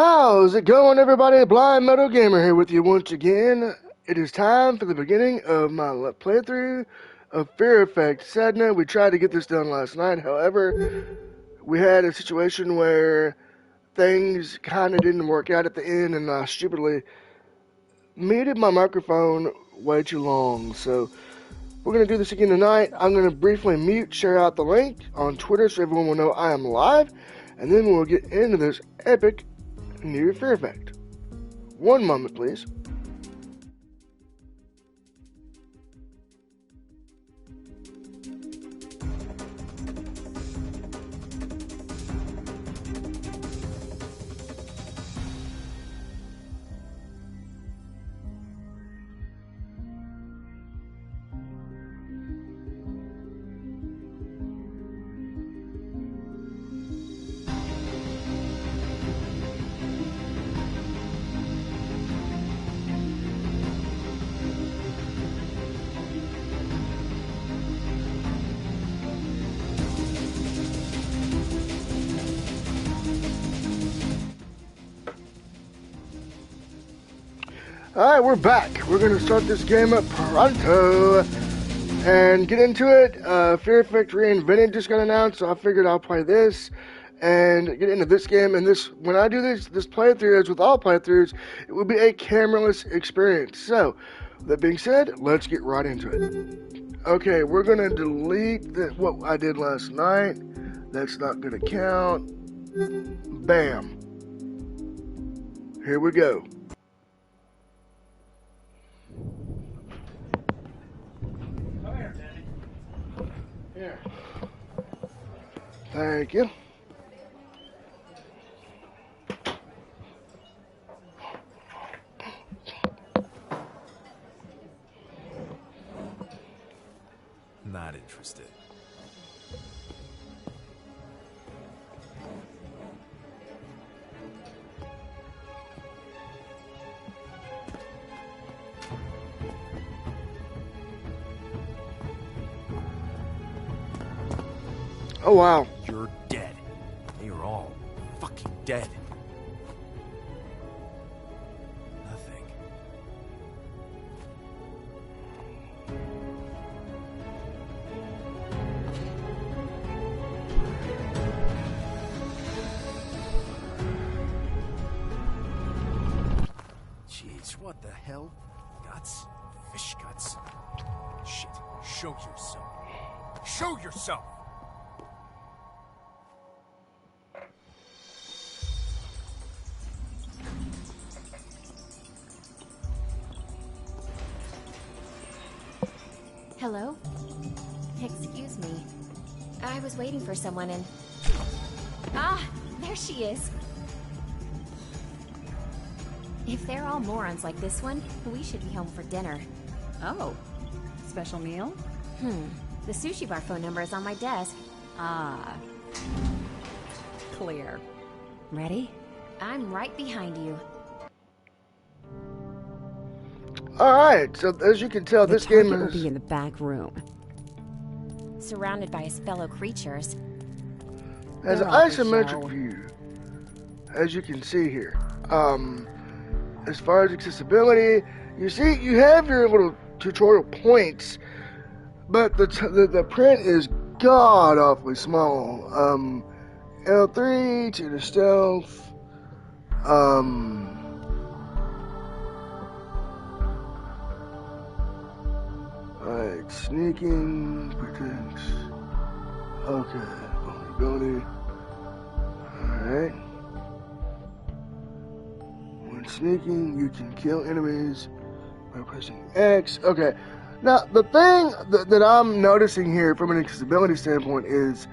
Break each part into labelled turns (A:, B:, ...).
A: How's it going, everybody? Blind Metal Gamer here with you once again. It is time for the beginning of my playthrough of Fear Effect Sedna. We tried to get this done last night, however, we had a situation where things kind of didn't work out at the end, and I stupidly muted my microphone way too long. So we're going to do this again tonight. I'm going to briefly share out the link on Twitter so everyone will know I am live, and then we'll get into this epic new Fear Effect. One moment, please. Alright, we're back. We're going to start this game up pronto and get into it. Fear Effect Reinvented just got announced, so I figured I'll play this and get into this game. And this, when I do this playthrough, as with all playthroughs, it will be a cameraless experience. So, that being said, let's get right into it. Okay, we're going to delete what I did last night. That's not going to count. Bam. Here we go. Here. Thank you.
B: Not interested.
A: Oh, wow.
B: You're dead. You're all fucking dead. Nothing. Jeez, what the hell? Guts? Fish guts? Shit. Show yourself. Show yourself!
C: Hello? Excuse me. I was waiting for someone and... Ah! There she is! If they're all morons like this one, we should be home for dinner.
D: Oh. Special meal?
C: The sushi bar phone number is on my desk.
D: Ah. Clear.
C: Ready? I'm right behind you.
A: Alright, so as you can tell, this game
D: will
A: is...
D: be in the back room.
C: Surrounded by his fellow creatures.
A: has an isometric view, as you can see here. As far as accessibility, you see, you have your little tutorial points, but the print is god awfully small. L3 to the stealth. Alright, sneaking protects. Okay, vulnerability. Alright. When sneaking, you can kill enemies by pressing X. Okay. Now, the thing that I'm noticing here from an accessibility standpoint is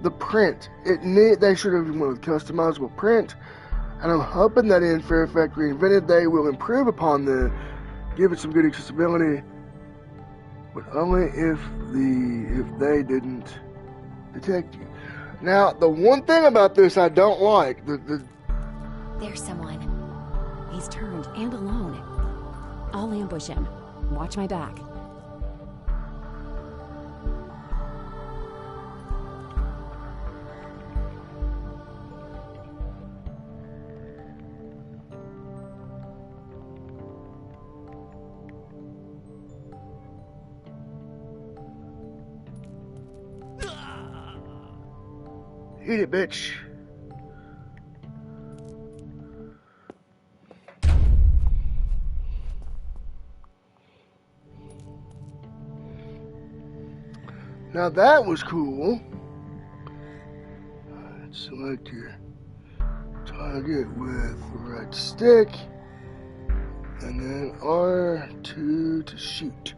A: the print. They should have went with customizable print, and I'm hoping that in Fear Effect Reinvented they will improve upon give it some good accessibility, but only if they didn't detect you. Now, the one thing about this I don't like,
C: There's someone.
D: He's turned and alone. I'll ambush him. Watch my back.
A: Eat it, bitch. Now that was cool. Select your target with the right stick, and then R2 to shoot.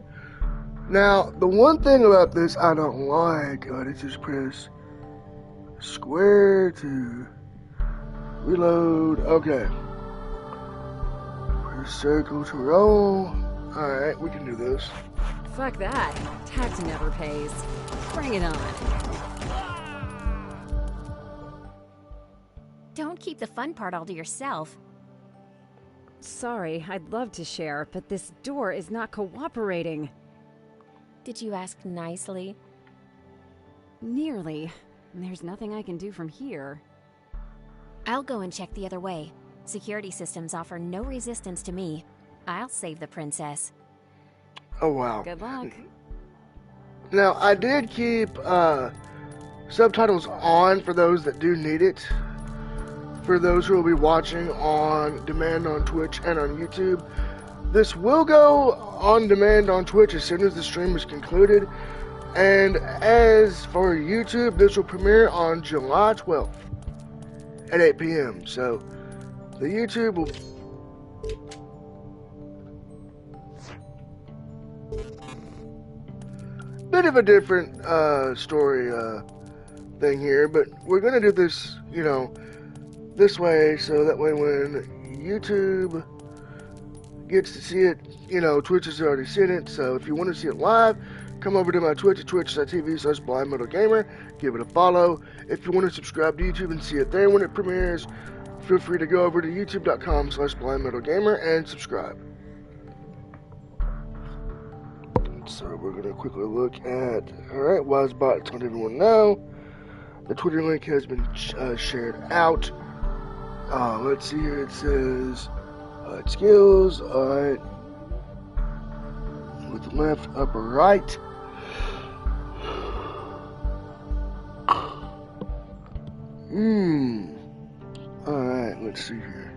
A: Now, the one thing about this I don't like, let's just press square to reload. Okay. Press circle to roll. Alright, we can do this.
D: Fuck that. Tax never pays. Bring it on.
C: Don't keep the fun part all to yourself.
D: Sorry, I'd love to share, but this door is not cooperating.
C: Did you ask nicely?
D: Nearly. There's nothing I can do from here.
C: I'll go and check the other way. Security systems offer no resistance to me. I'll save the princess.
A: Oh, wow.
D: Good luck.
A: Now, I did keep subtitles on for those that do need it. For those who will be watching on demand on Twitch and on YouTube. This will go on demand on Twitch as soon as the stream is concluded. And as for YouTube, this will premiere on July 12th at 8 p.m. So, the YouTube will... Bit of a different story thing here, but we're going to do this, you know, this way, so that way when YouTube gets to see it, you know, Twitch has already seen it. So if you want to see it live, come over to my Twitch at twitch.tv/blindmetalgamer. Give it a follow. If you want to subscribe to YouTube and see it there when it premieres, feel free to go over to youtube.com/blindmetalgamer and subscribe. So we're going to quickly look at, alright, Wisebot to let everyone know. The Twitter link has been shared out. Let's see here, it says skills, alright, with the left upper right. Alright, let's see here.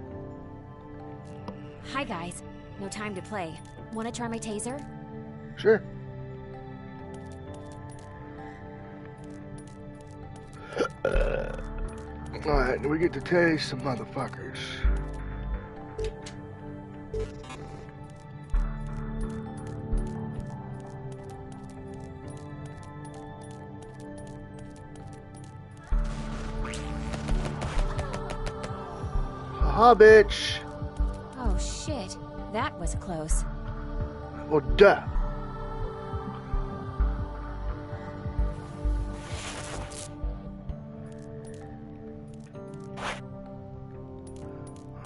C: Hi guys, no time to play. Wanna try my taser?
A: Sure. Alright, we get to tase some motherfuckers. Haha, bitch.
C: Oh shit, that was close.
A: Well, duh.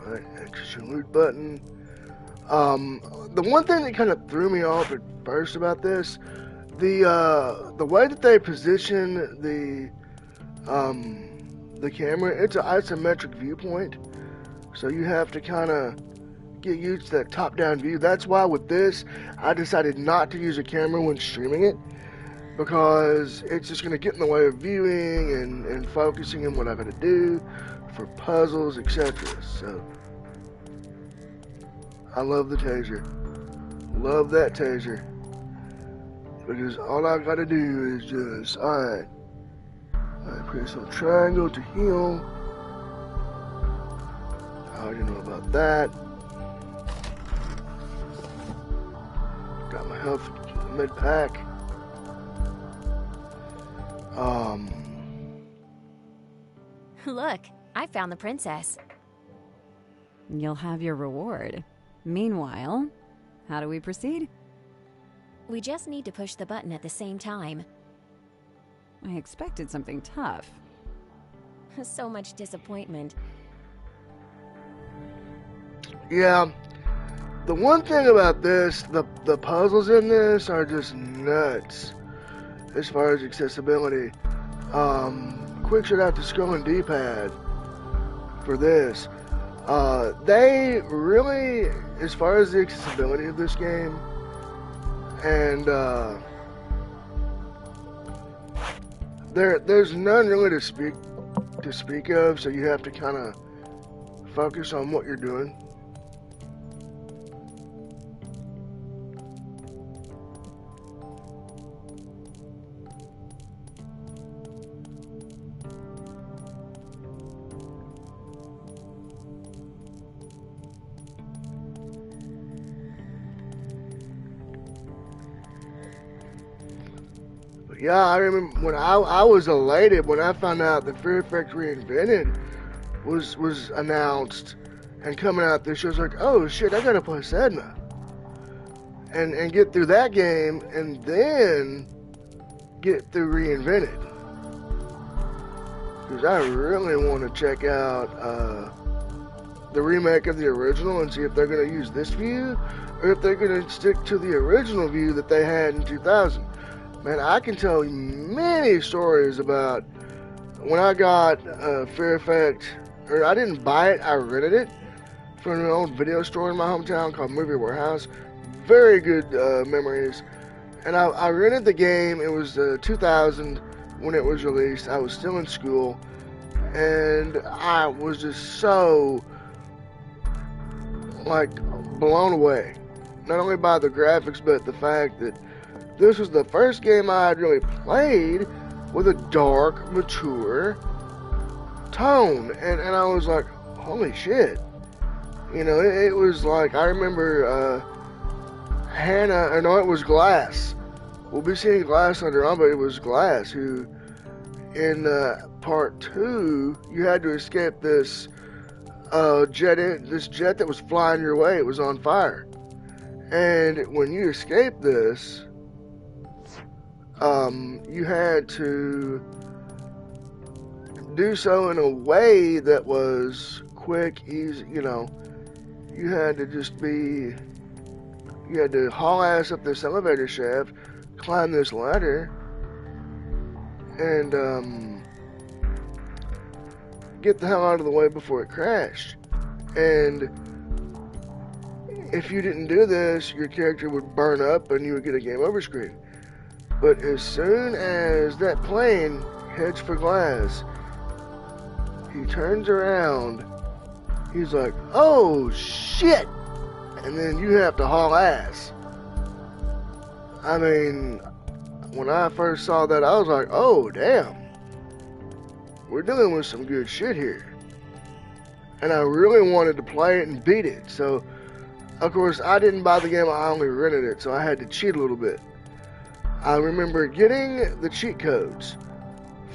A: Alright, exit your loot button. The one thing that kind of threw me off at first about this, the way that they position the camera, it's an isometric viewpoint, so you have to kind of get used to that top-down view. That's why with this, I decided not to use a camera when streaming it, because it's just going to get in the way of viewing and focusing on what I got to do for puzzles, etc. So, I love the taser. Love that taser. Because all I got to do is just, alright, I press on triangle to heal. I already know about that. Got my health med pack.
C: Look, I found the princess.
D: You'll have your reward. Meanwhile, how do we proceed?
C: We just need to push the button at the same time.
D: I expected something tough.
C: So much disappointment.
A: Yeah, the one thing about this, the puzzles in this are just nuts as far as accessibility. Quick shout out to Skull and D-Pad for this. They really, as far as the accessibility of this game, and there's none really to speak to speak of, so you have to kind of focus on what you're doing. Yeah, I remember when I was elated when I found out that Fear Effect Reinvented was announced and coming out this year. I was like, oh shit, I gotta play Sedna and get through that game and then get through Reinvented, because I really want to check out the remake of the original and see if they're gonna use this view or if they're gonna stick to the original view that they had in 2000. Man, I can tell you many stories about when I got Fear Effect, or I didn't buy it, I rented it from an old video store in my hometown called Movie Warehouse. Very good memories. And I rented the game. It was 2000 when it was released. I was still in school, and I was just so, like, blown away. Not only by the graphics, but the fact that this was the first game I had really played with a dark, mature tone. And I was like, holy shit. You know, it was like, I remember Hannah, or no, it was Glass. We'll be seeing Glass later on, but it was Glass who, in part 2, you had to escape this jet that was flying your way. It was on fire. And when you escaped this, you had to do so in a way that was quick, easy, you know. You had to you had to haul ass up this elevator shaft, climb this ladder, and get the hell out of the way before it crashed. And if you didn't do this, your character would burn up and you would get a game over screen. But as soon as that plane heads for Glass, he turns around, he's like, oh shit! And then you have to haul ass. I mean, when I first saw that, I was like, oh damn, we're dealing with some good shit here. And I really wanted to play it and beat it. So, of course, I didn't buy the game, I only rented it, so I had to cheat a little bit. I remember getting the cheat codes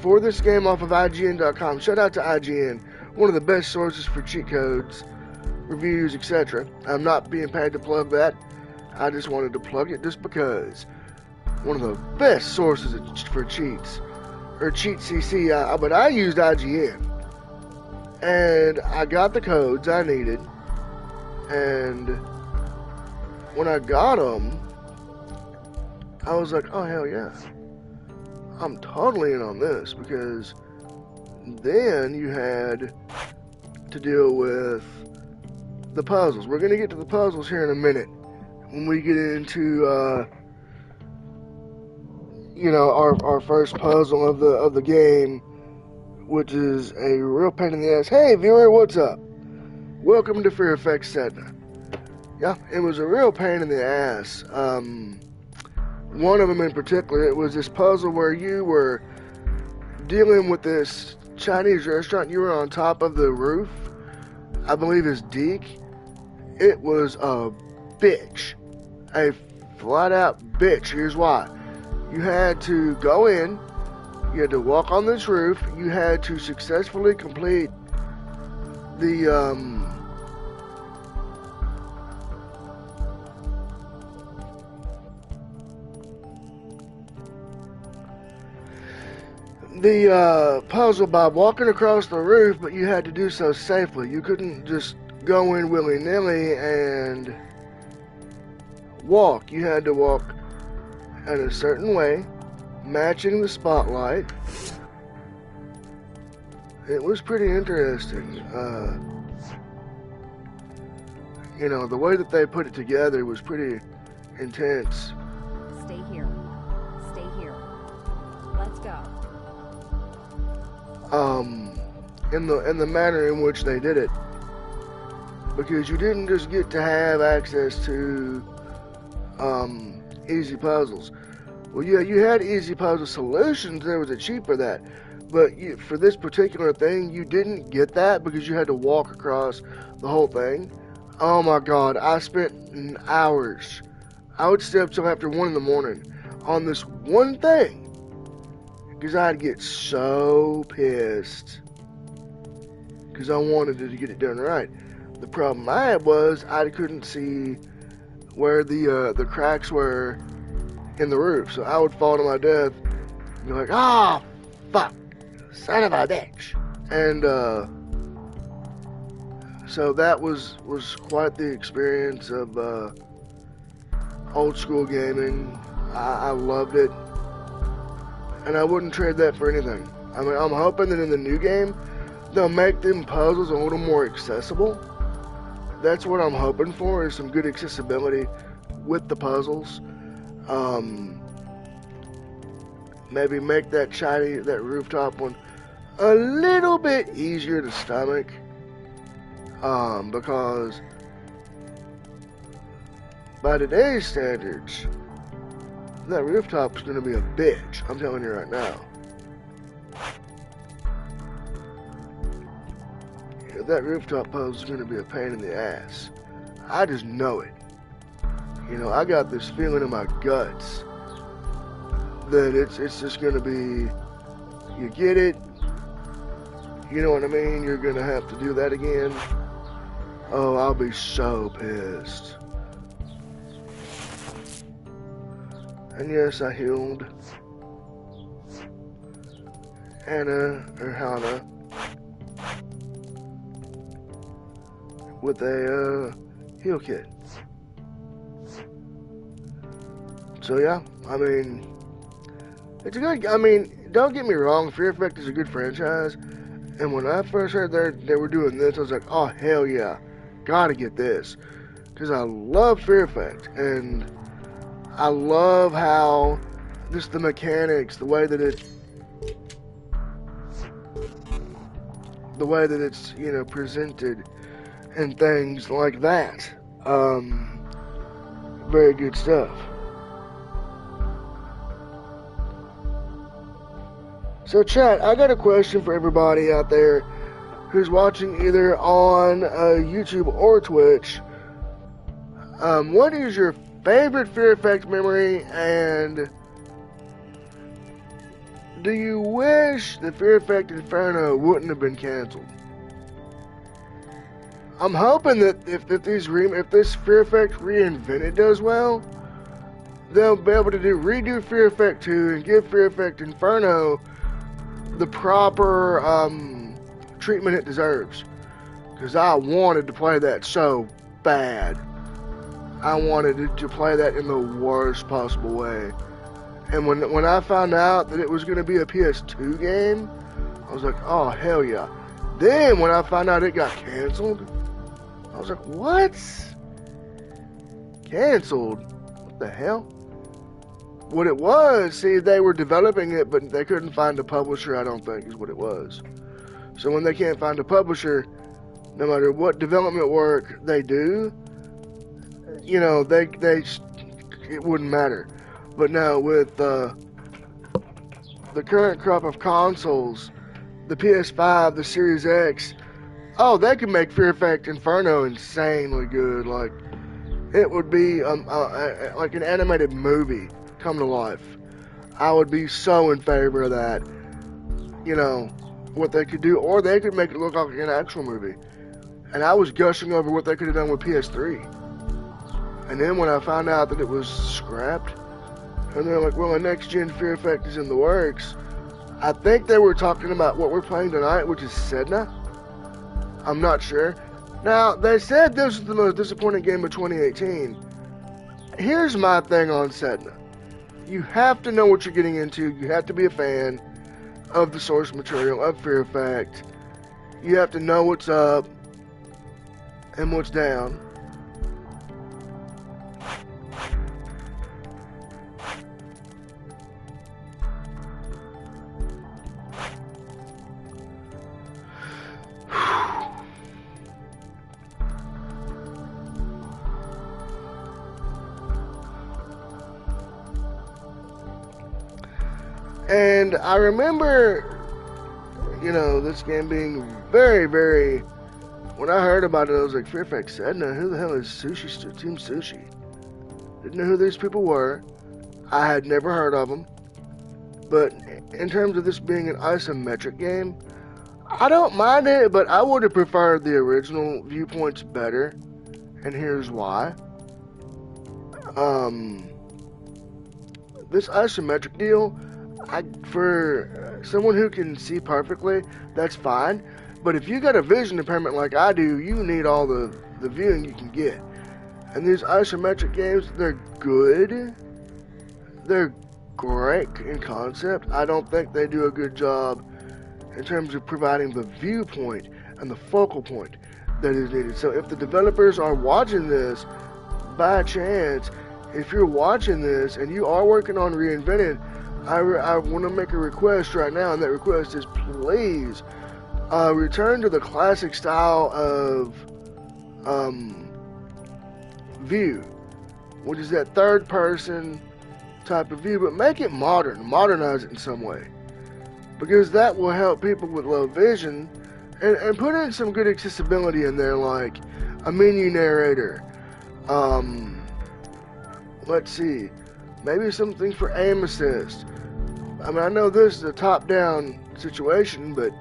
A: for this game off of IGN.com. Shout out to IGN, one of the best sources for cheat codes, reviews, etc. I'm not being paid to plug that. I just wanted to plug it just because. One of the best sources for cheats, or Cheat CC, but I used IGN. And I got the codes I needed, and when I got them, I was like, oh hell yeah, I'm totally in on this, because then you had to deal with the puzzles. We're going to get to the puzzles here in a minute when we get into you know, our first puzzle of the game, which is a real pain in the ass. Hey viewer, what's up? Welcome to Fear Effect Sedna. Yeah, it was a real pain in the ass. One of them in particular, it was this puzzle where you were dealing with this Chinese restaurant. You were on top of the roof, I believe it's Deke. It was a bitch. A flat out bitch. Here's why. You had to go in, you had to walk on this roof, you had to successfully complete the puzzle by walking across the roof, but you had to do so safely. You couldn't just go in willy-nilly and walk. You had to walk in a certain way, matching the spotlight. It was pretty interesting. You know, the way that they put it together was pretty intense.
D: Stay here. Stay here. Let's go.
A: in the manner in which they did it, because you didn't just get to have access to easy puzzles. Well, yeah, you had easy puzzle solutions. There was a cheat for that, but for this particular thing, you didn't get that because you had to walk across the whole thing. Oh my God, I spent hours. I would stay up till after 1 in the morning on this one thing because I'd get so pissed because I wanted to get it done right. The problem I had was I couldn't see where the cracks were in the roof, so I would fall to my death and be like, "Ah, fuck, son of a bitch," and so that was quite the experience of old school gaming. I loved it, and I wouldn't trade that for anything. I mean, I'm hoping that in the new game they'll make them puzzles a little more accessible. That's what I'm hoping for, is some good accessibility with the puzzles. Maybe make that rooftop one a little bit easier to stomach. Because by today's standards, that rooftop's gonna be a bitch. I'm telling you right now. That rooftop puzzle is gonna be a pain in the ass. I just know it. I got this feeling in my guts that it's just gonna be, you get it, you know what I mean, you're gonna have to do that again. Oh, I'll be so pissed. And yes, I healed Hannah with a heal kit. So yeah, I mean, it's a good. I mean, don't get me wrong, Fear Effect is a good franchise. And when I first heard they were doing this, I was like, oh hell yeah, gotta get this, because I love Fear Effect, and I love how just the mechanics, the way that it's presented, and things like that. Very good stuff. So chat, I got a question for everybody out there who's watching either on YouTube or Twitch. What is your favorite Fear Effect memory, and do you wish the Fear Effect Inferno wouldn't have been canceled? I'm hoping that if this Fear Effect Reinvented does well, they'll be able to redo Fear Effect 2 and give Fear Effect Inferno the proper treatment it deserves. Because I wanted to play that so bad. I wanted to play that in the worst possible way. And when I found out that it was going to be a PS2 game, I was like, oh hell yeah. Then when I found out it got canceled, I was like, what? Canceled? What the hell? What it was, see, they were developing it, but they couldn't find a publisher, I don't think, is what it was. So when they can't find a publisher, no matter what development work they do, it wouldn't matter. But now with the current crop of consoles, the PS5, the Series X, oh, they could make Fear Effect Inferno insanely good. Like, it would be like an animated movie come to life. I would be so in favor of that. What they could do, or they could make it look like an actual movie. And I was gushing over what they could have done with PS3. And then when I found out that it was scrapped, and they're like, well, a next-gen Fear Effect is in the works. I think they were talking about what we're playing tonight, which is Sedna. I'm not sure. Now, they said this was the most disappointing game of 2018. Here's my thing on Sedna. You have to know what you're getting into. You have to be a fan of the source material, of Fear Effect. You have to know what's up and what's down. And I remember, you know, this game being very, very. When I heard about it, I was like, Fear Effect Sedna, who the hell is Team Sushi? Didn't know who these people were. I had never heard of them. But in terms of this being an isometric game, I don't mind it, but I would have preferred the original viewpoints better. And here's why. This isometric deal, for someone who can see perfectly, that's fine. But if you got a vision impairment like I do, you need all the viewing you can get. And these isometric games, they're good. They're great in concept. I don't think they do a good job in terms of providing the viewpoint and the focal point that is needed. So if the developers are watching this, by chance, if you're watching this and you are working on Reinvented, I want to make a request right now, and that request is please return to the classic style of view, which is that third person type of view, but make it modern, modernize it in some way, because that will help people with low vision, and put in some good accessibility in there, like a menu narrator. Let's see, maybe something for aim assist. I mean, I know this is a top-down situation, but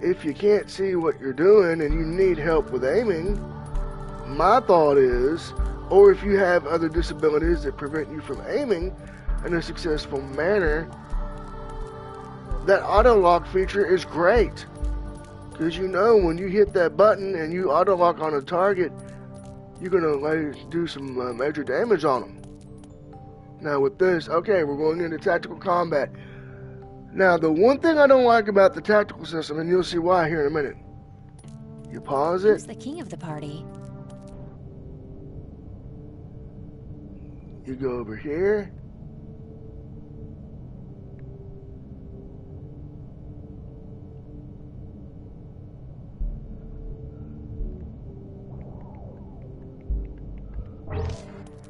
A: if you can't see what you're doing and you need help with aiming, my thought is, or if you have other disabilities that prevent you from aiming in a successful manner, that auto lock feature is great. Because you know when you hit that button and you auto lock on a target, you're going to like do some major damage on them. Now with this, okay, we're going into tactical combat. Now the one thing I don't like about the tactical system, and you'll see why here in a minute. You pause it.
C: Who's the king of the party?
A: You go over here.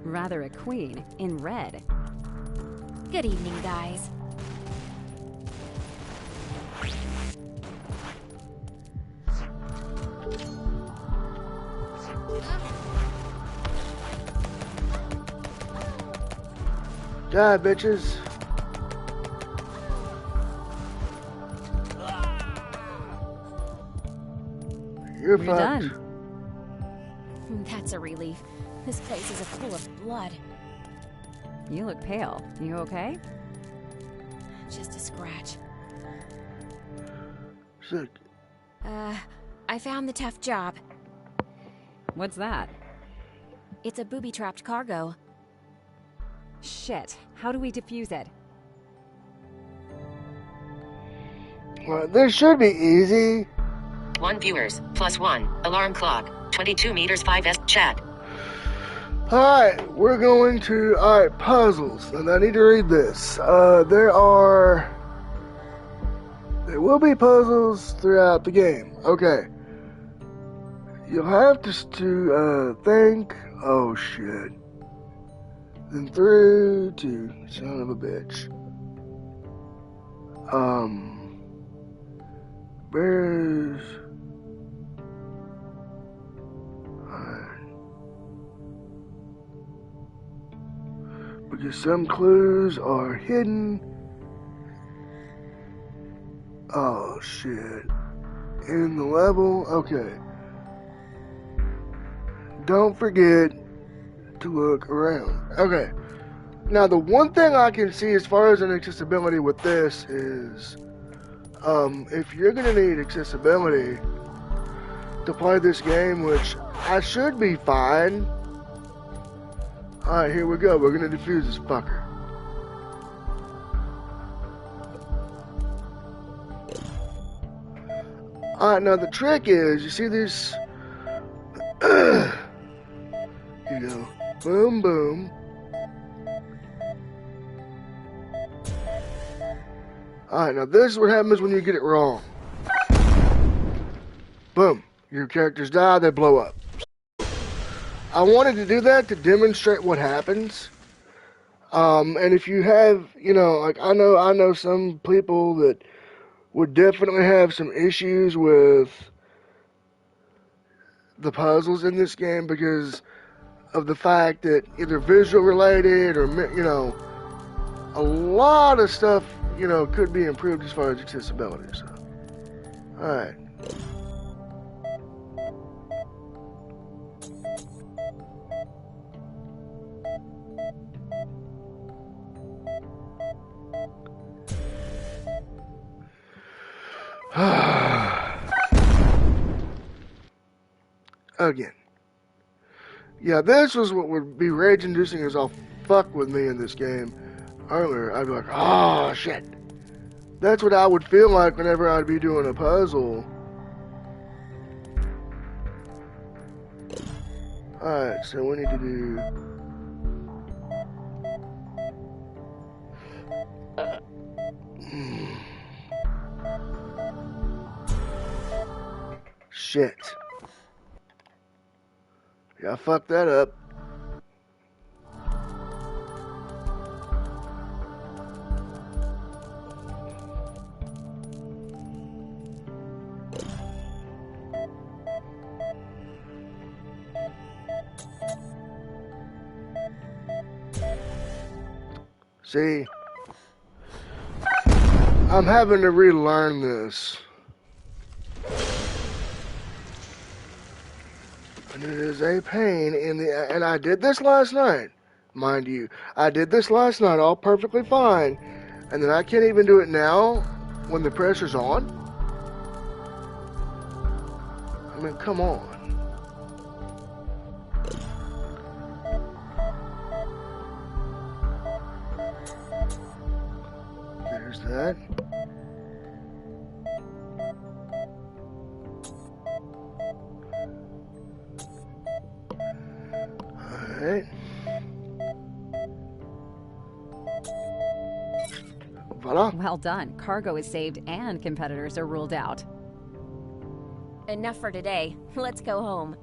D: Rather a queen in red.
C: Good evening, guys.
A: Die, bitches. You're
D: We're
A: fucked.
D: done.
C: That's a relief. This place is full of blood.
D: You look pale. You okay?
C: Just a scratch.
A: Sick.
C: I found the tough job.
D: What's that?
C: It's a booby-trapped cargo.
D: Shit. How do we defuse it?
A: Well, this should be easy.
E: 1 viewers, +1, alarm clock, 22 meters 5S, chat.
A: Alright, we're going to, alright, puzzles, and I need to read this. There will be puzzles throughout the game. Okay. You'll have to think, oh shit. Then through to, son of a bitch. Where's... Because some clues are hidden. Oh shit. In the level, okay. Don't forget to look around. Okay. Now the one thing I can see as far as an accessibility with this is, if you're gonna need accessibility to play this game, which I should be fine. Alright, here we go. We're gonna defuse this fucker. Alright, now the trick is, you see these... you go, boom, boom. Alright, now this is what happens when you get it wrong. Boom. Your characters die, they blow up. I wanted to do that to demonstrate what happens. And if you have, like I know some people that would definitely have some issues with the puzzles in this game because of the fact that either visual related or a lot of stuff could be improved as far as accessibility. So, all right. Again. Yeah, this was what would be rage inducing as all fuck with me in this game. Earlier, I'd be like, oh shit. That's what I would feel like whenever I'd be doing a puzzle. Alright, so we need to do... Shit. Yeah, I fucked that up. See? I'm having to relearn this. And it is a pain in the... And I did this last night, mind you. I did this last night all perfectly fine. And then I can't even do it now when the pressure's on? I mean, come on. There's that. Alright. Voila.
D: Well done. Cargo is saved and competitors are ruled out.
C: Enough for today. Let's go home.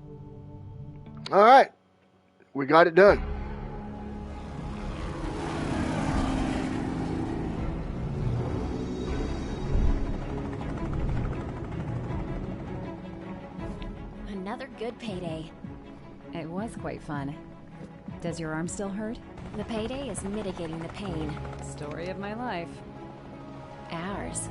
A: Alright. We got it done.
C: Another good payday.
D: It was quite fun. Does your arm still hurt?
C: The payday is mitigating the pain.
D: Story of my life.
C: Ours.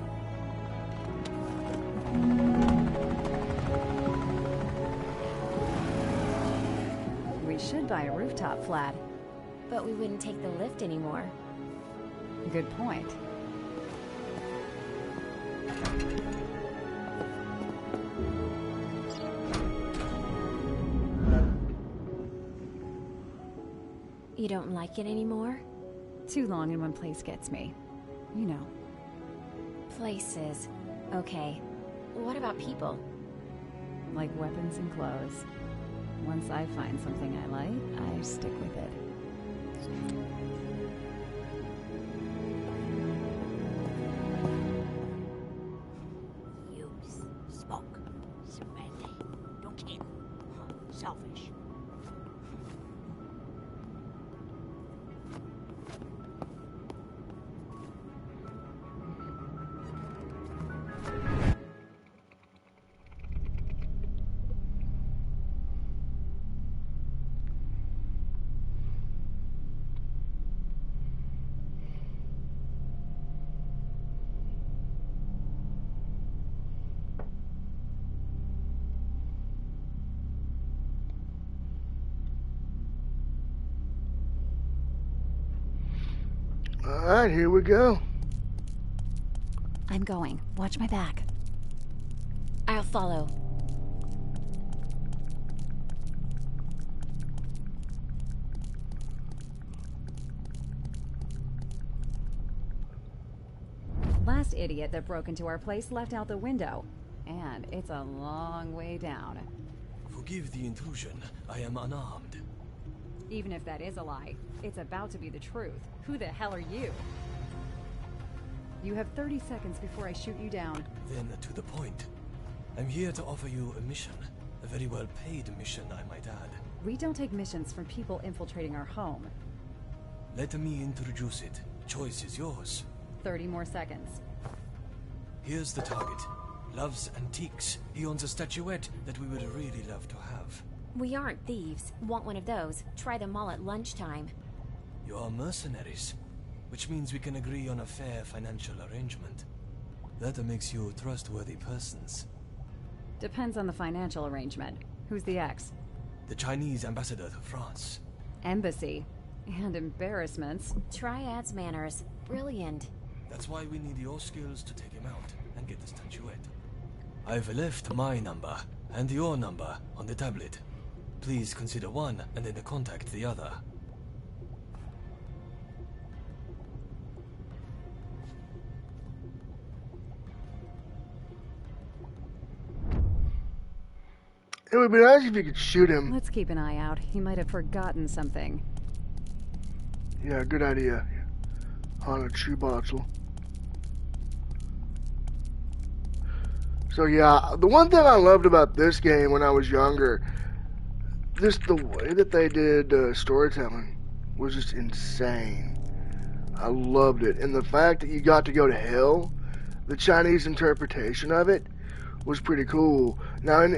D: We should buy a rooftop flat.
C: But we wouldn't take the lift anymore.
D: Good point.
C: You don't like it anymore?
D: Too long in one place gets me. You know.
C: Places. Okay. What about people?
D: Like weapons and clothes. Once I find something I like, I stick with it.
F: Use, smoke, smelly, don't kill, selfish.
A: Alright, here we go.
D: I'm going. Watch my back.
C: I'll follow.
D: Last idiot that broke into our place left out the window. And it's a long way down.
B: Forgive the intrusion. I am unarmed.
D: Even if that is a lie, it's about to be the truth. Who the hell are you? You have 30 seconds before I shoot you down.
B: Then to the point. I'm here to offer you a mission. A very well-paid mission, I might add.
D: We don't take missions from people infiltrating our home.
B: Let me introduce it. Choice is yours.
D: 30 more seconds.
B: Here's the target. Loves antiques. He owns a statuette that we would really love to have.
C: We aren't thieves. Want one of those? Try them all at lunchtime.
B: You are mercenaries, which means we can agree on a fair financial arrangement. That makes you trustworthy persons.
D: Depends on the financial arrangement. Who's the ex?
B: The Chinese ambassador to France.
D: Embassy. And embarrassments.
C: Triad's manners. Brilliant.
B: That's why we need your skills to take him out and get the statuette. I've left my number and your number on the tablet. Please consider one and then contact the other.
A: It would be nice if you could shoot him.
D: Let's keep an eye out. He might have forgotten something.
A: Yeah, good idea. On a tree bottle. So yeah, the one thing I loved about this game when I was younger, just the way that they did storytelling was just insane. I loved it. And the fact that you got to go to hell, the Chinese interpretation of it, was pretty cool. Now in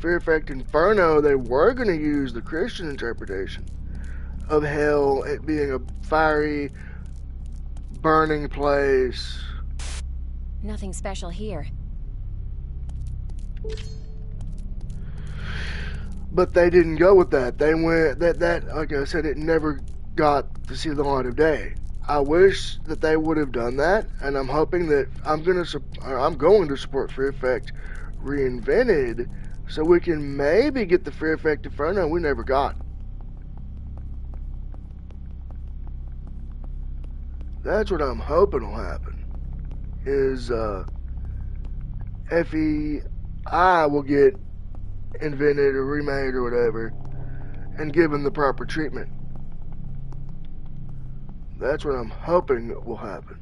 A: Fear Effect Inferno, they were going to use the Christian interpretation of hell, it being a fiery, burning place.
C: Nothing special here.
A: But they didn't go with that. They went that like I said, it never got to see the light of day. I wish that they would have done that, and I'm hoping that I'm going to support Fear Effect Reinvented, so we can maybe get the Fear Effect Inferno we never got. That's what I'm hoping will happen. Is FEI will get invented or remade or whatever, and given the proper treatment. That's what I'm hoping will happen.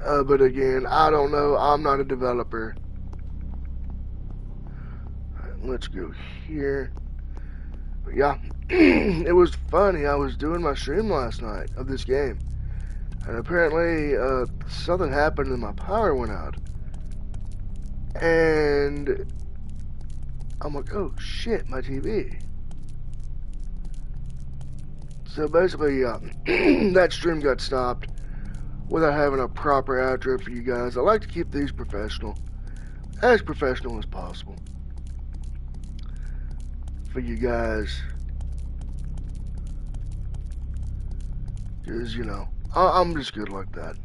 A: But again, I don't know. I'm not a developer. Alright, let's go here. But yeah, it was funny. I was doing my stream last night of this game, and apparently something happened and my power went out. And I'm like, oh shit, my TV. So basically, that stream got stopped without having a proper outro for you guys. I like to keep these professional as possible for you guys. Because, you know, I'm just good like that.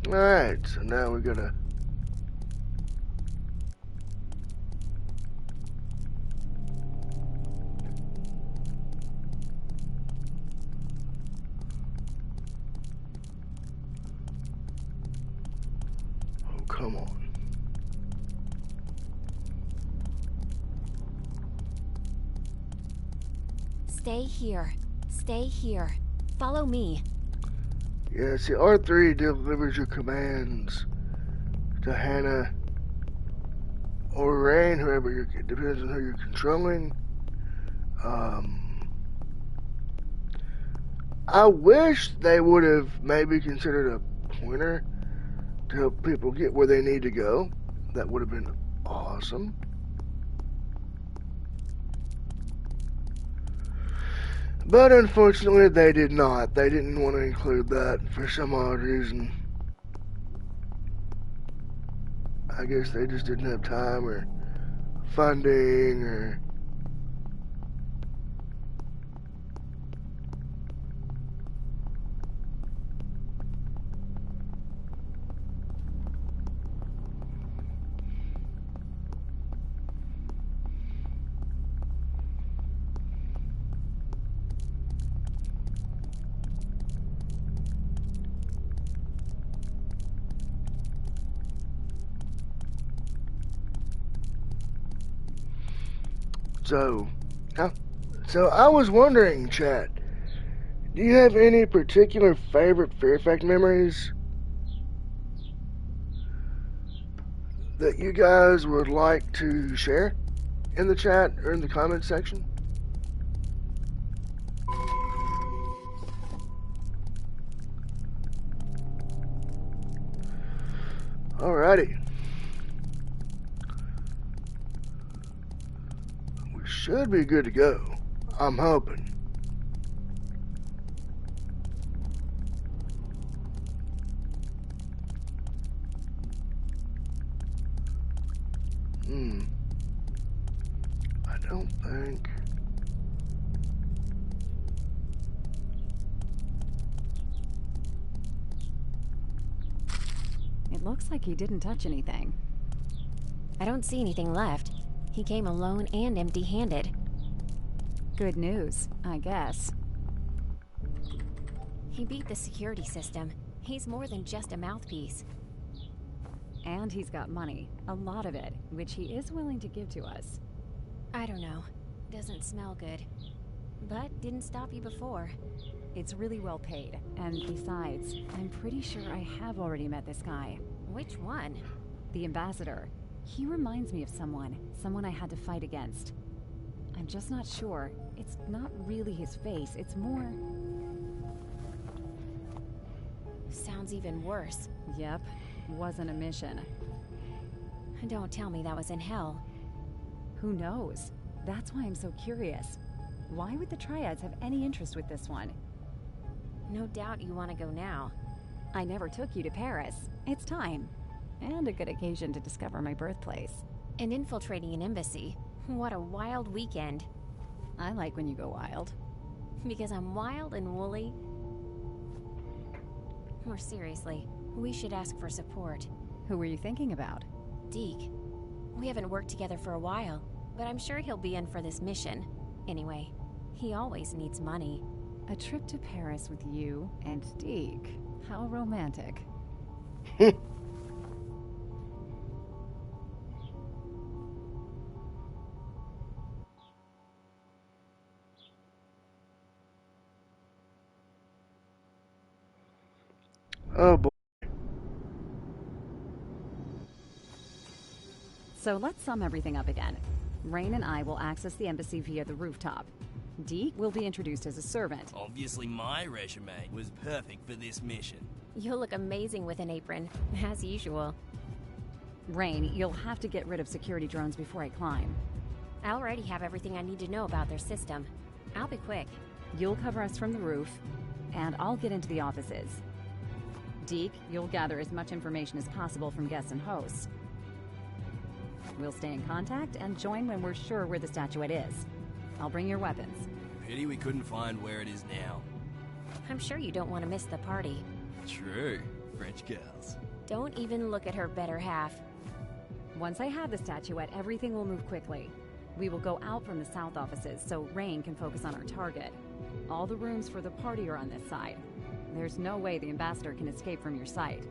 A: Alright, so now we're gonna oh, come on.
C: Stay here. Stay here. Follow me.
A: Yeah, see, R3 delivers your commands to Hannah or Rain, whoever you're, depends on who you're controlling. I wish they would have maybe considered a pointer to help people get where they need to go. That would have been awesome. But unfortunately, they did not. They didn't want to include that for some odd reason. I guess they just didn't have time or funding or... So I was wondering, chat, do you have any particular favorite Fear Effect memories that you guys would like to share in the chat or in the comment section? Alrighty. We should be good to go. I'm hoping. I don't think...
D: It looks like he didn't touch anything.
C: I don't see anything left. He came alone and empty-handed.
D: Good news, I guess.
C: He beat the security system. He's more than just a mouthpiece.
D: And he's got money. A lot of it, which he is willing to give to us.
C: I don't know. Doesn't smell good. But didn't stop you before.
D: It's really well paid. And besides, I'm pretty sure I have already met this guy.
C: Which one?
D: The ambassador. He reminds me of someone I had to fight against. I'm just not sure. It's not really his face, it's more...
C: Sounds even worse.
D: Yep, wasn't a mission.
C: Don't tell me that was in hell.
D: Who knows? That's why I'm so curious. Why would the Triads have any interest with this one?
C: No doubt you want to go now.
D: I never took you to Paris. It's time. And a good occasion to discover my birthplace.
C: And infiltrating an embassy. What a wild weekend.
D: I like when you go wild.
C: Because I'm wild and woolly? More seriously, we should ask for support.
D: Who were you thinking about?
C: Deke. We haven't worked together for a while, but I'm sure he'll be in for this mission. Anyway, he always needs money.
D: A trip to Paris with you and Deke. How romantic.
A: Oh boy.
D: So let's sum everything up again. Rain and I will access the embassy via the rooftop. Deke will be introduced as a servant.
G: Obviously my resume was perfect for this mission.
C: You'll look amazing with an apron, as usual.
D: Rain, you'll have to get rid of security drones before I climb.
C: I already have everything I need to know about their system. I'll be quick.
D: You'll cover us from the roof, and I'll get into the offices. Deke, you'll gather as much information as possible from guests and hosts. We'll stay in contact and join when we're sure where the statuette is. I'll bring your weapons.
G: Pity we couldn't find where it is now.
C: I'm sure you don't want to miss the party.
G: True. French girls.
C: Don't even look at her better half.
D: Once I have the statuette, everything will move quickly. We will go out from the south offices so Rain can focus on our target. All the rooms for the party are on this side. There's no way the ambassador can escape from your sight.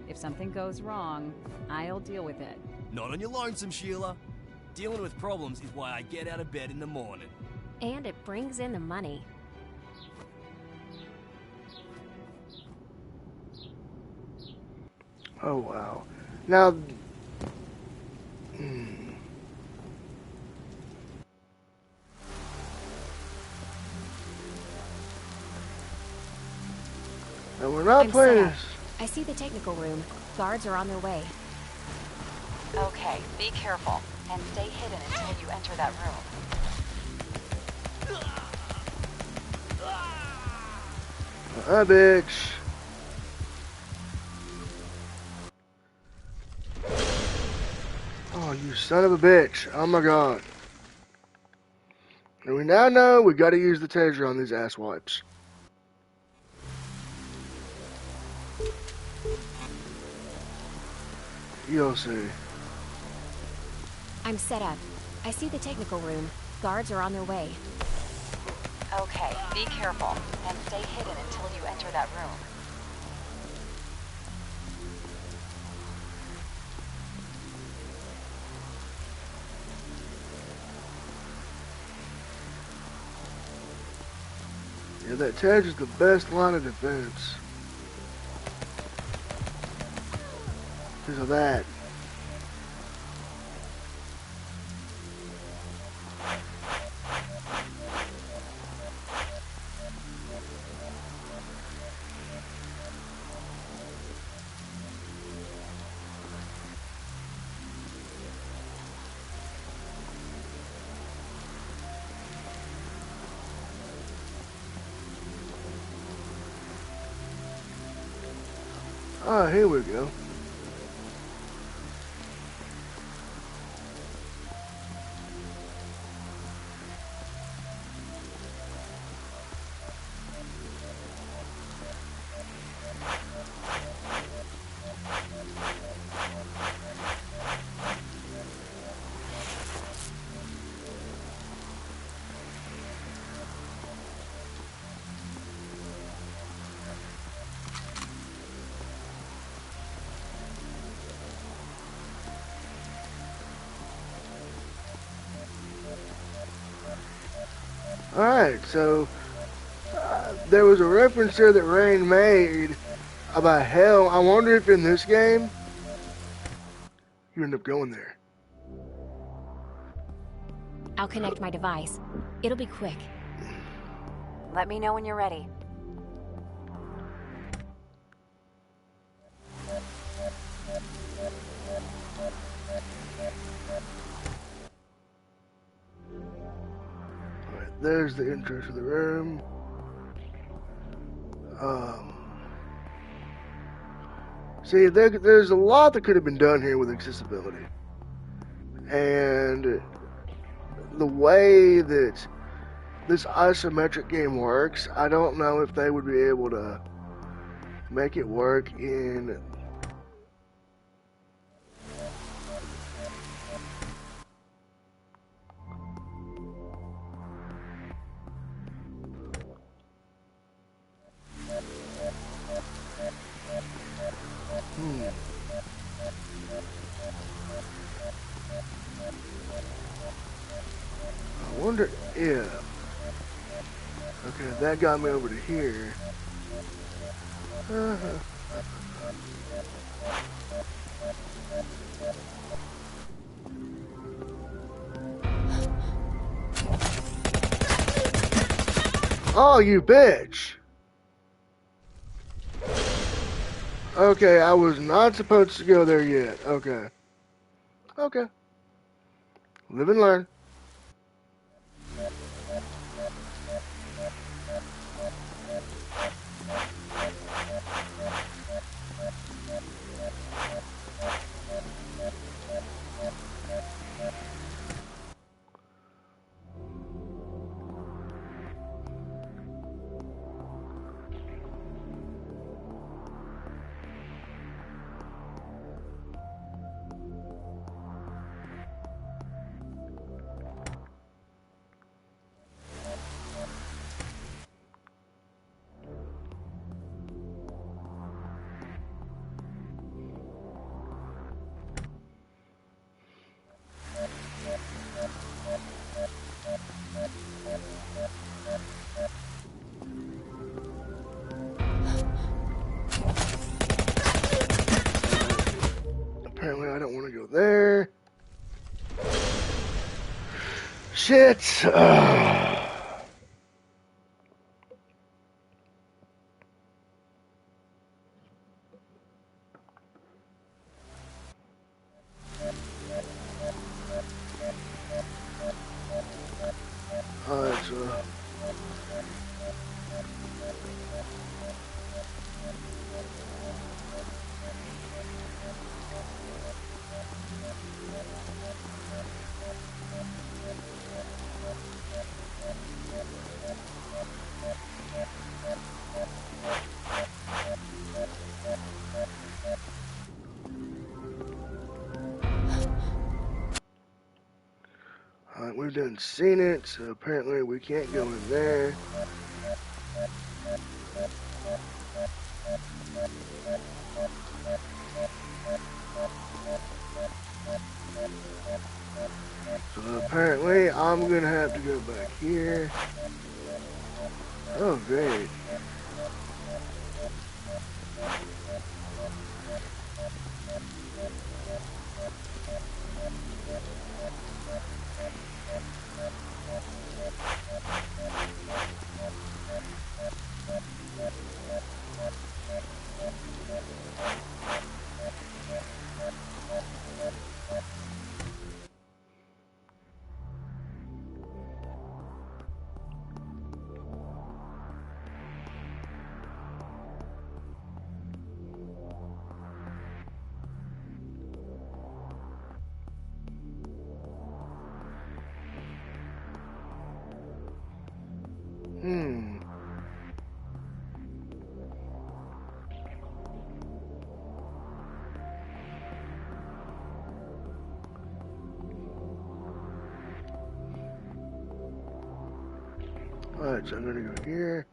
D: If something goes wrong, I'll deal with it.
G: Not on your lonesome, Sheila. Dealing with problems is why I get out of bed in the morning.
C: And it brings in the money.
A: Oh wow. Now... Now we're not
C: I'm
A: playing
C: set up.
A: this.
C: I see the technical room. Guards are on their way.
D: Okay, be careful, and stay hidden until you enter that room.
A: Hi, bitch. Oh, you son of a bitch. Oh my god. And we now know we gotta use the taser on these ass wipes. You'll see.
C: I'm set up. I see the technical room. Guards are on their way.
D: Okay, be careful, and stay hidden until you enter that room.
A: Yeah, that taser's the best line of defense. Because of that. Ah, here we go. Alright, so there was a reference there that Rain made about hell. I wonder if in this game you end up going there.
C: I'll connect my device. It'll be quick.
D: Let me know when you're ready.
A: Alright, there's the entrance to the room. See, there's a lot that could have been done here with accessibility. And the way that this isometric game works, I don't know if they would be able to make it work in I wonder if... Okay, that got me over to here. Oh, you bitch! Okay, I was not supposed to go there yet. Okay. Okay. Live and learn. Apparently I don't want to go there. Shit. Alright, so... we've done seen it, so apparently we can't go in there. So apparently I'm gonna have to go back here. Oh, great. Hmm. Alright, so I'm gonna go here,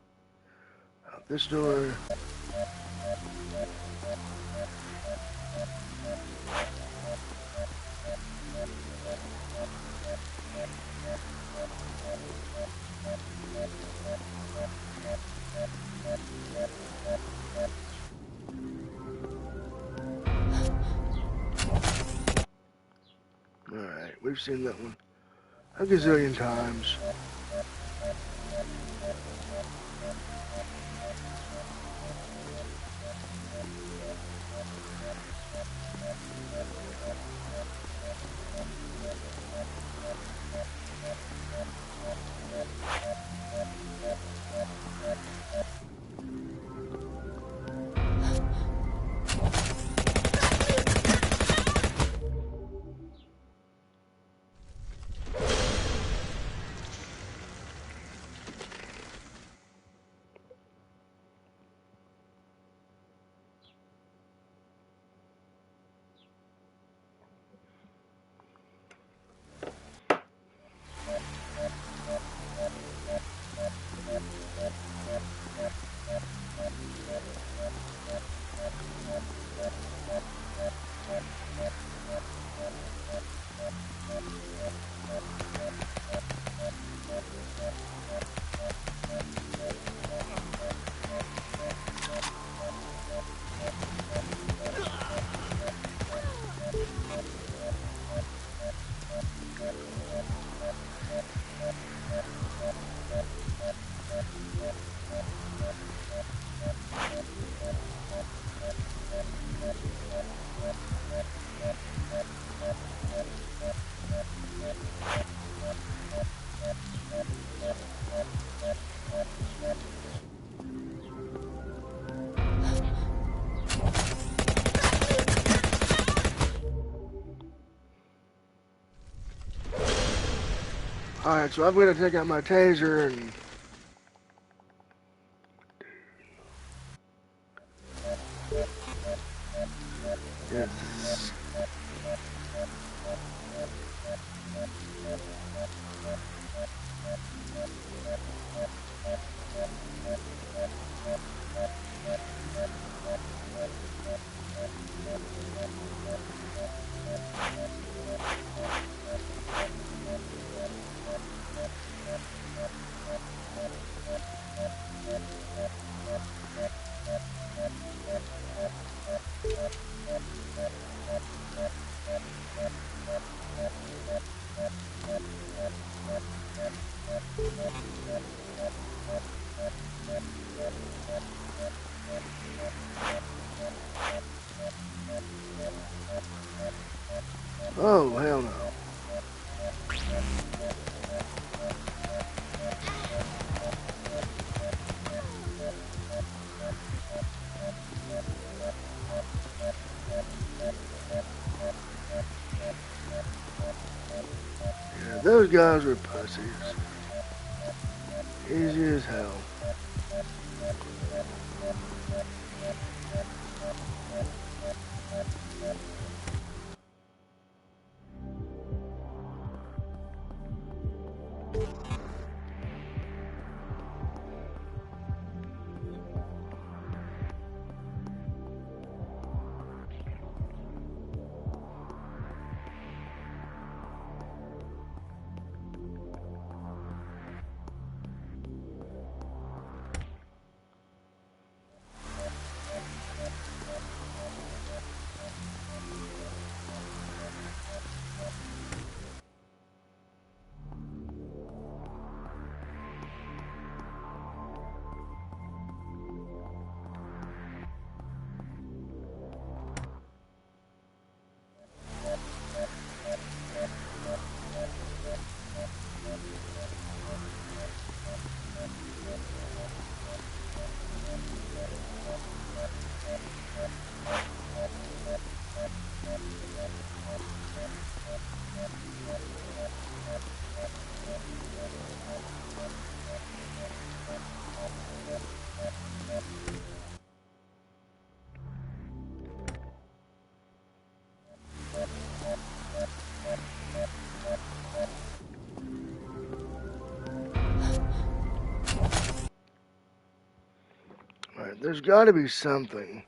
A: out this door. Alright, we've seen that one a gazillion times. Alright, so I'm gonna take out my taser and yes. Oh, hell no. Yeah, those guys were pussies. Easy as hell. There's got to be something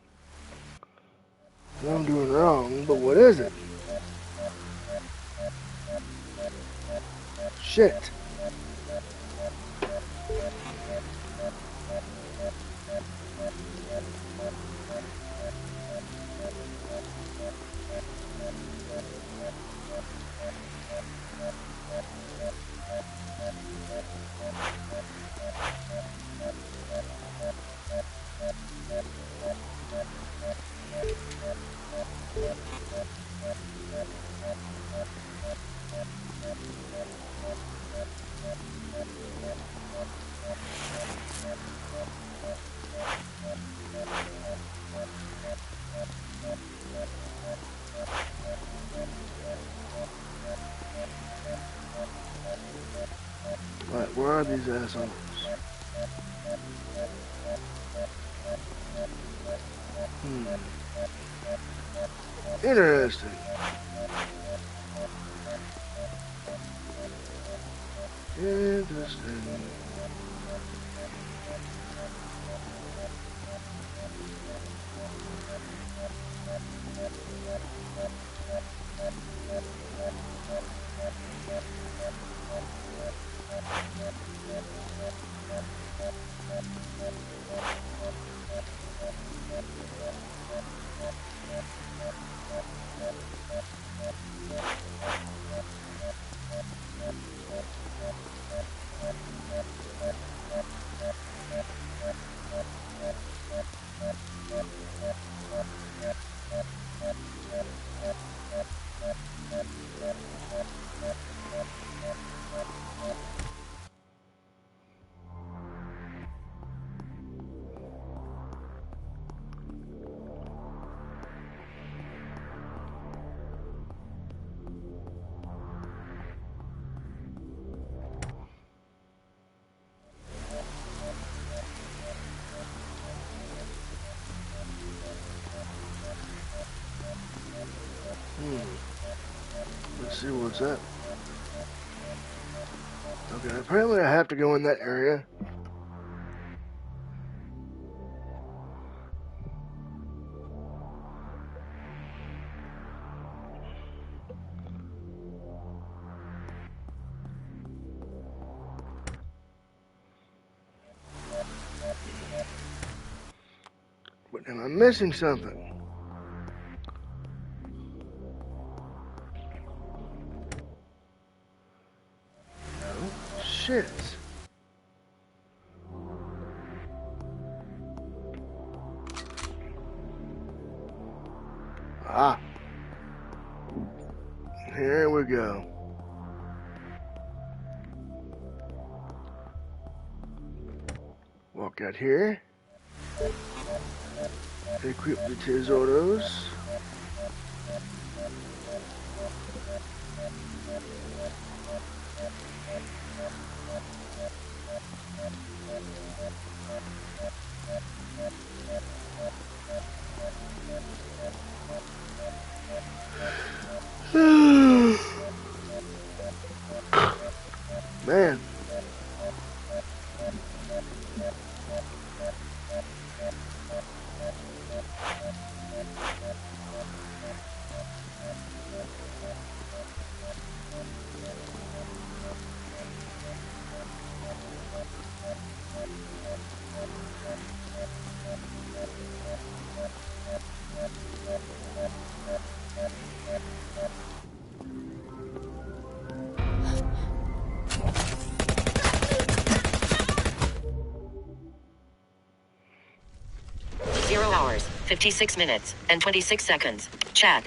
A: that I'm doing wrong, but what is it? Shit. Right, where are these assholes? Interesting. Interesting. Let's see what's that. Okay, apparently I have to go in that area. But am I missing something? No. Shit. Ah. Here we go. Walk out here. Equip the tesauros. Man.
E: Hours, 56 minutes, and 26 seconds. Chat.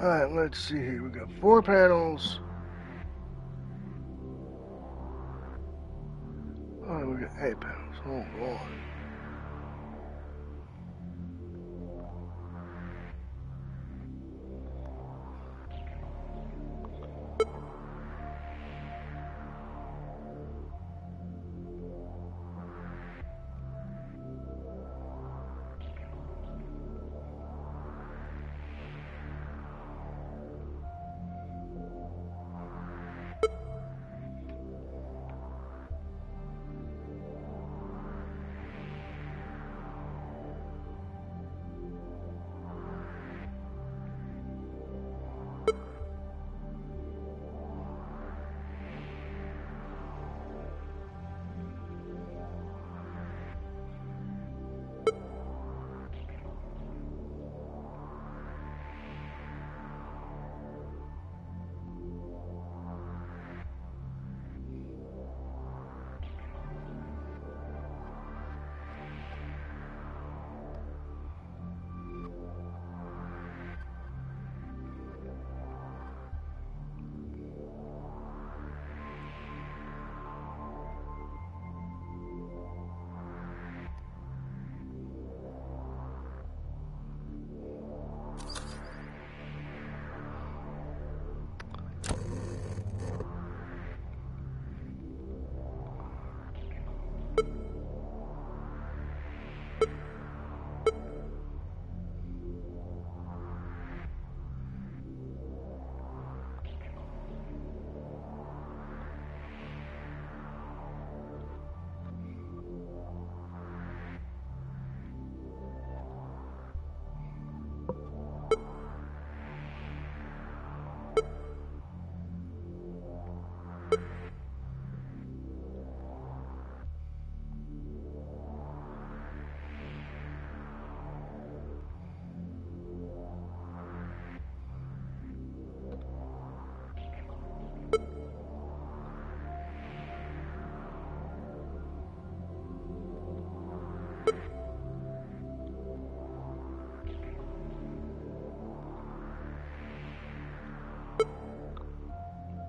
A: Alright, let's see here. We got 4 panels. Oh, we got 8 panels. Hold on.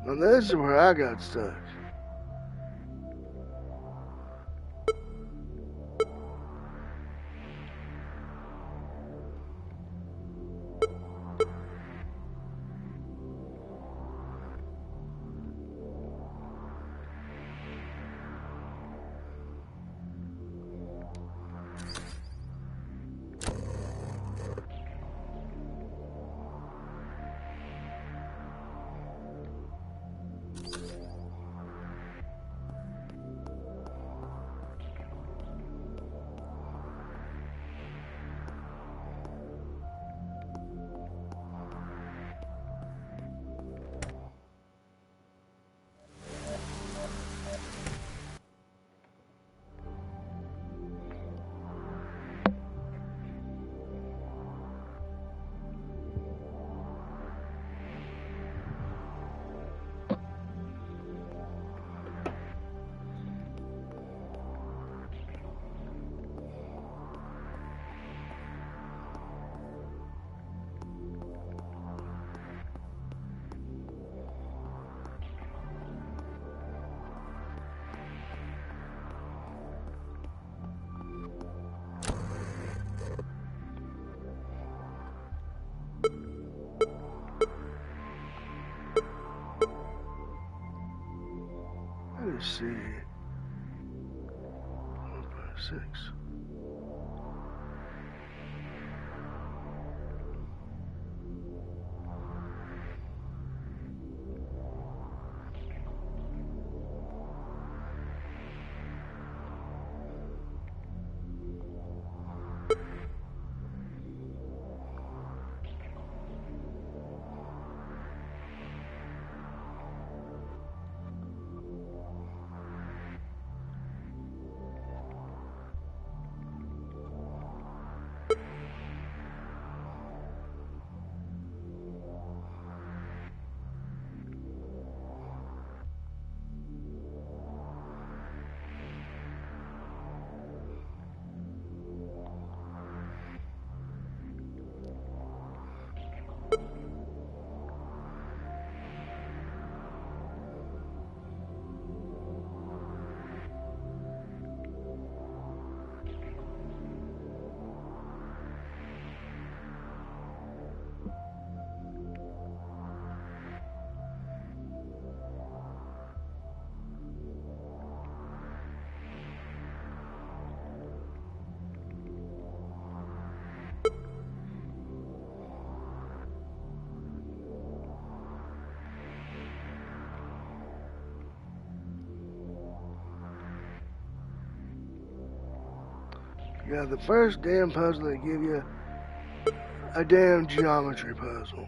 A: Now this is where I got stuck. Let's see. 1, 5, 6. Yeah, the first damn puzzle they give you, a damn geometry puzzle.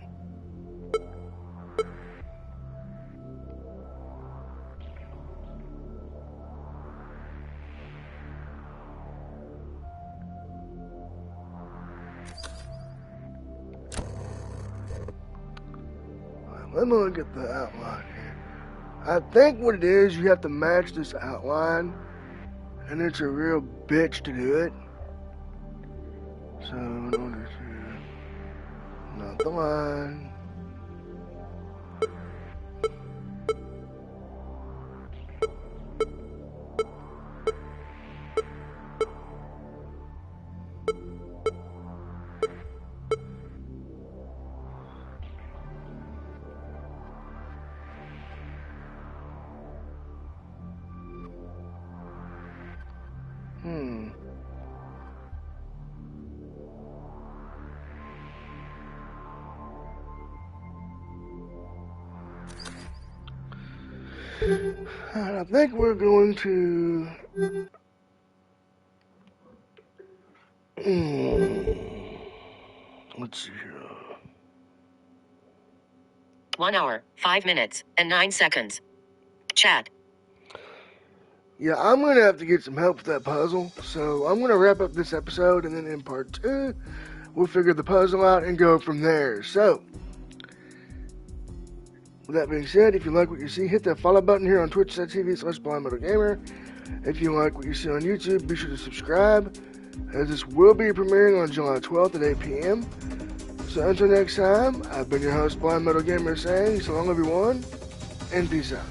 A: Let me look at the outline here. I think what it is, you have to match this outline, and it's a real bitch to do it. So, in order to knot the line. I think we're going to... Let's see here.
E: 1 hour, 5 minutes, and 9 seconds. Chat.
A: Yeah, I'm going to have to get some help with that puzzle. So I'm going to wrap up this episode, and then in part 2, we'll figure the puzzle out and go from there. So, with that being said, if you like what you see, hit that follow button here on twitch.tv/blindmetalgamer. If you like what you see on YouTube, be sure to subscribe, as this will be premiering on July 12th at 8 p.m. So until next time, I've been your host, Blind Metal Gamer, saying so long everyone, and peace out.